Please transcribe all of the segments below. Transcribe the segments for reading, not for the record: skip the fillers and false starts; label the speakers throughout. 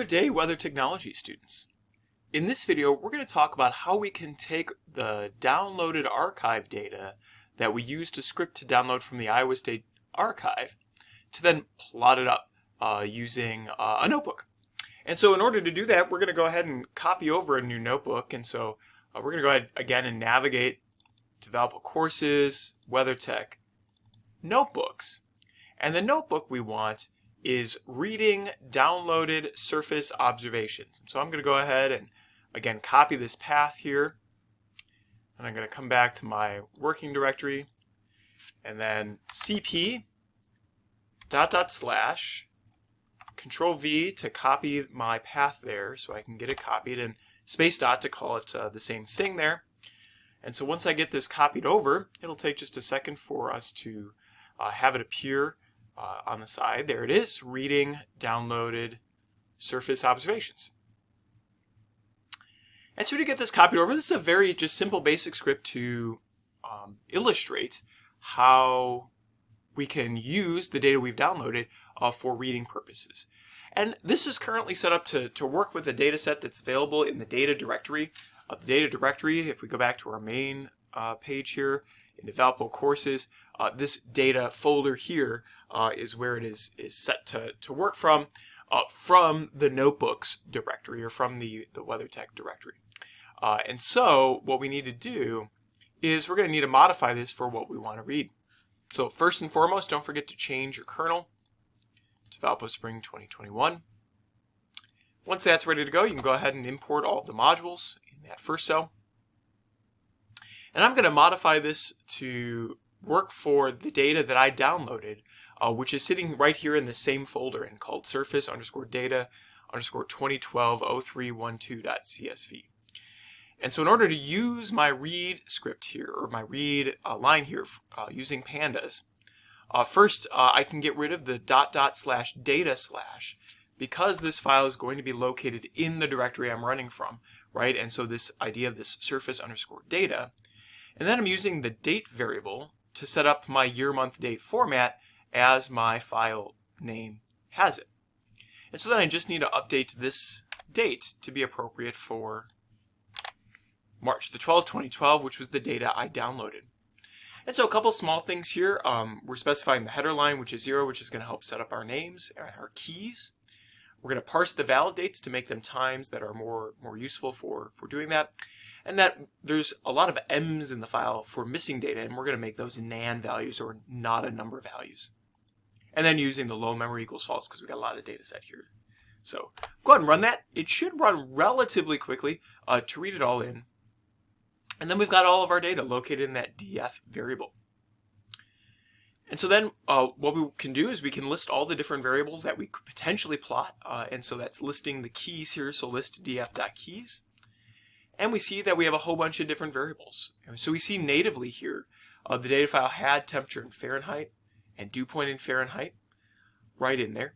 Speaker 1: Good day, weather technology students. In this video, we're going to talk about how we can take the downloaded archive data that we use to script to download from the Iowa State Archive to then plot it up using a notebook. And so in order to do that, we're going to go ahead and copy over a new notebook. And so we're going to go ahead again and navigate Developer Courses, WeatherTech, Notebooks. And the notebook we want is reading downloaded surface observations. And so I'm going to go ahead and again copy this path here, and I'm going to come back to my working directory and then cp / Control V to copy my path there so I can get it copied, and space dot to call it the same thing there. And so once I get this copied over, it'll take just a second for us to have it appear on the side. There it is, reading downloaded surface observations. And so to get this copied over, this is a very just simple basic script to illustrate how we can use the data we've downloaded for reading purposes. And this is currently set up to work with a data set that's available in the data directory. The data directory, if we go back to our main page here in Developer Courses, this data folder here is where it is set to work from the notebooks directory or from the WeatherTech directory. And so what we need to do is we're going to need to modify this for what we want to read. So first and foremost, don't forget to change your kernel to Valpo Spring 2021. Once that's ready to go, you can go ahead and import all of the modules in that first cell. And I'm going to modify this to work for the data that I downloaded, which is sitting right here in the same folder and called surface_data_2012-0312.csv. And so in order to use my read script here, or my read line here using pandas, first I can get rid of the .. /data/ because this file is going to be located in the directory I'm running from, right? And so this idea of this surface_data. And then I'm using the date variable to set up my year, month, date format as my file name has it. And so then I just need to update this date to be appropriate for March the 12th, 2012, which was the data I downloaded. And so a couple small things here. We're specifying the header line, which is 0, which is going to help set up our names and our keys. We're going to parse the valid dates to make them times that are more useful for doing that. And that there's a lot of M's in the file for missing data, and we're going to make those NaN values or not a number values. And then using the low memory equals false because we've got a lot of data set here. So go ahead and run that. It should run relatively quickly to read it all in. And then we've got all of our data located in that df variable. And so then what we can do is we can list all the different variables that we could potentially plot. And so that's listing the keys here. So list df.keys. And we see that we have a whole bunch of different variables. So we see natively here, the data file had temperature in Fahrenheit and dew point in Fahrenheit right in there.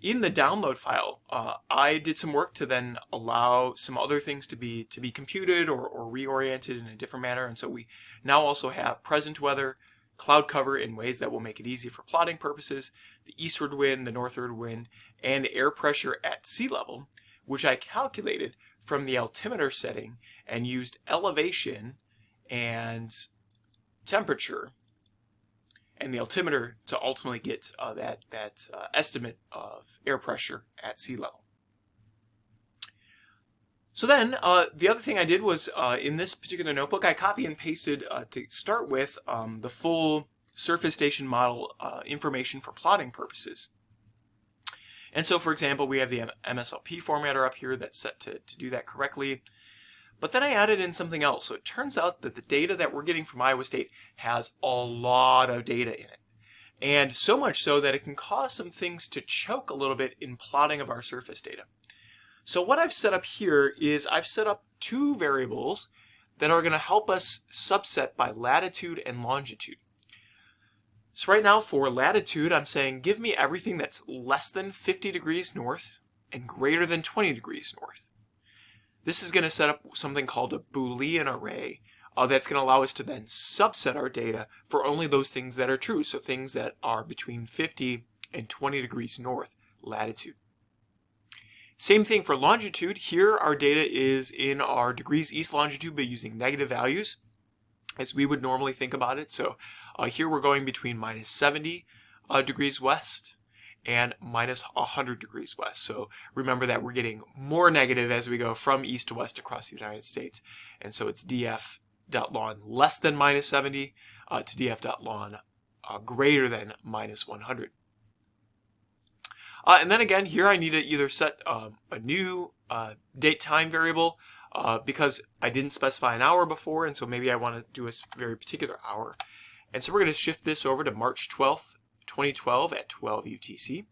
Speaker 1: In the download file, I did some work to then allow some other things to be computed or reoriented in a different manner. And so we now also have present weather, cloud cover in ways that will make it easy for plotting purposes, the eastward wind, the northward wind, and air pressure at sea level, which I calculated from the altimeter setting and used elevation and temperature and the altimeter to ultimately get that estimate of air pressure at sea level. So then the other thing I did was in this particular notebook, I copy and pasted to start with the full surface station model information for plotting purposes. And so, for example, we have the MSLP formatter up here that's set to do that correctly. But then I added in something else. So it turns out that the data that we're getting from Iowa State has a lot of data in it. And so much so that it can cause some things to choke a little bit in plotting of our surface data. So what I've set up here is I've set up two variables that are going to help us subset by latitude and longitude. So right now for latitude, I'm saying give me everything that's less than 50 degrees north and greater than 20 degrees north. This is going to set up something called a Boolean array that's going to allow us to then subset our data for only those things that are true. So things that are between 50 and 20 degrees north latitude. Same thing for longitude. Here our data is in our degrees east longitude, but using negative values as we would normally think about it. So here we're going between minus 70 degrees west and minus 100 degrees west. So remember that we're getting more negative as we go from east to west across the United States. And so it's df.ln less than minus 70 to df.ln greater than minus 100. And then again, here I need to either set a new date time variable because I didn't specify an hour before, and so maybe I want to do a very particular hour. And so we're going to shift this over to March 12th, 2012 at 12 UTC.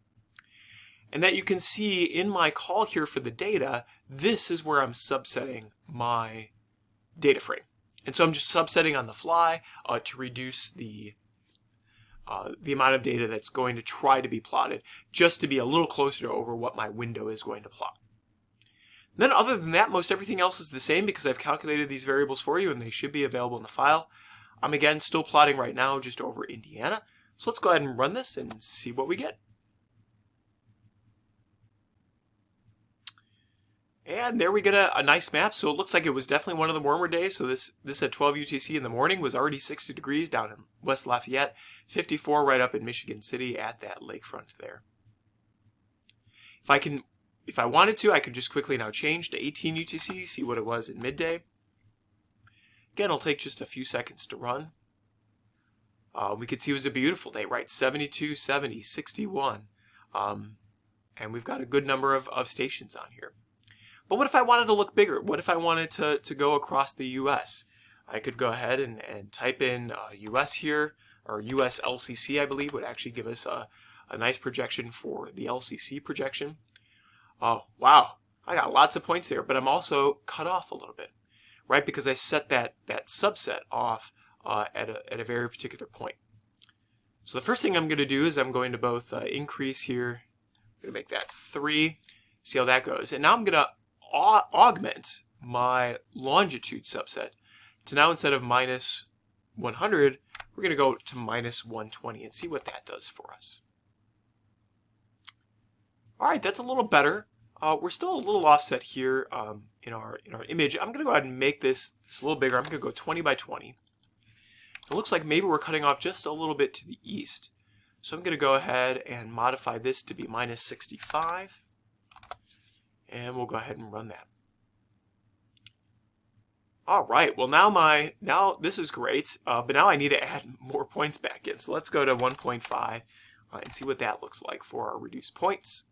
Speaker 1: And that you can see in my call here for the data, this is where I'm subsetting my data frame. And so I'm just subsetting on the fly to reduce the amount of data that's going to try to be plotted, just to be a little closer to over what my window is going to plot. And then other than that, most everything else is the same because I've calculated these variables for you and they should be available in the file. I'm again still plotting right now just over Indiana. So let's go ahead and run this and see what we get. And there we get a nice map. So it looks like it was definitely one of the warmer days. So this at 12 UTC in the morning was already 60 degrees down in West Lafayette, 54 right up in Michigan City at that lakefront there. If I wanted to, I could just quickly now change to 18 UTC, see what it was at midday. Again, it'll take just a few seconds to run. We could see it was a beautiful day, right? 72, 70, 61. And we've got a good number of stations on here. But what if I wanted to look bigger? What if I wanted to go across the US? I could go ahead and type in US here, or US LCC, I believe, would actually give us a nice projection for the LCC projection. Oh, wow. I got lots of points there, but I'm also cut off a little bit, right? Because I set that subset off at a very particular point. So the first thing I'm going to do is I'm going to both increase here. I'm going to make that 3. See how that goes. And now I'm going to augment my longitude subset to now, instead of minus 100, we're going to go to minus 120 and see what that does for us. All right, that's a little better. We're still a little offset here in our image. I'm going to go ahead and make this a little bigger. I'm going to go 20 by 20. It looks like maybe we're cutting off just a little bit to the east. So I'm going to go ahead and modify this to be minus 65. And we'll go ahead and run that. All right, well now this is great, but now I need to add more points back in. So let's go to 1.5 and see what that looks like for our reduced points.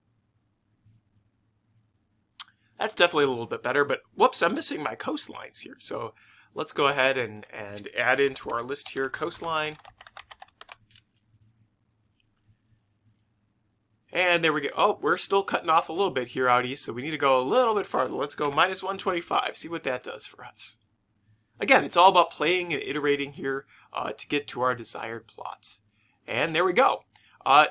Speaker 1: That's definitely a little bit better, but whoops, I'm missing my coastlines here. So let's go ahead and add into our list here coastline. And there we go. Oh, we're still cutting off a little bit here out east, so we need to go a little bit farther. Let's go minus 125, see what that does for us. Again, it's all about playing and iterating here to get to our desired plots. And there we go.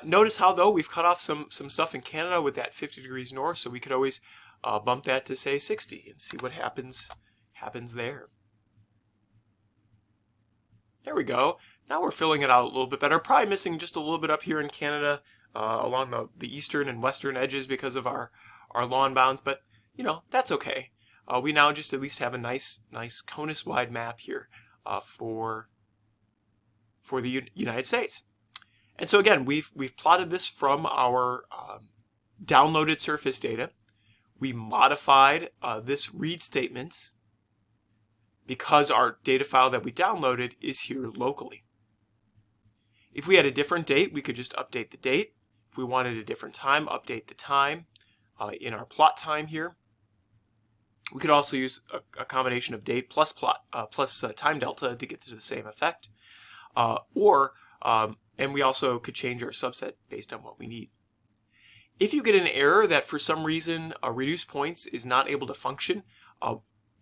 Speaker 1: Notice how, though, we've cut off some stuff in Canada with that 50 degrees north, so we could always bump that to, say, 60 and see what happens there. There we go. Now we're filling it out a little bit better. Probably missing just a little bit up here in Canada along the eastern and western edges because of our lawn bounds, but, you know, that's okay. We now just at least have a nice conus-wide map here for the United States. And so again, we've plotted this from our downloaded surface data. We modified this read statements because our data file that we downloaded is here locally. If we had a different date, we could just update the date. If we wanted a different time, update the time in our plot time here. We could also use a combination of date plus time delta to get to the same effect. And we also could change our subset based on what we need. If you get an error that for some reason reduce points is not able to function,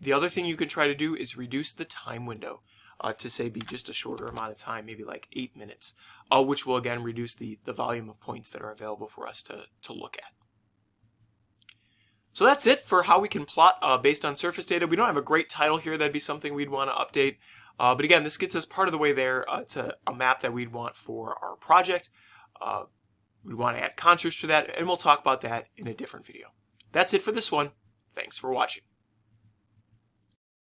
Speaker 1: the other thing you can try to do is reduce the time window to, say, be just a shorter amount of time, maybe like 8 minutes, which will again reduce the volume of points that are available for us to look at. So that's it for how we can plot based on surface data. We don't have a great title here. That'd be something we'd want to update. But again, this gets us part of the way there to a map that we'd want for our project. We want to add contours to that, and we'll talk about that in a different video. That's it for this one. Thanks for watching.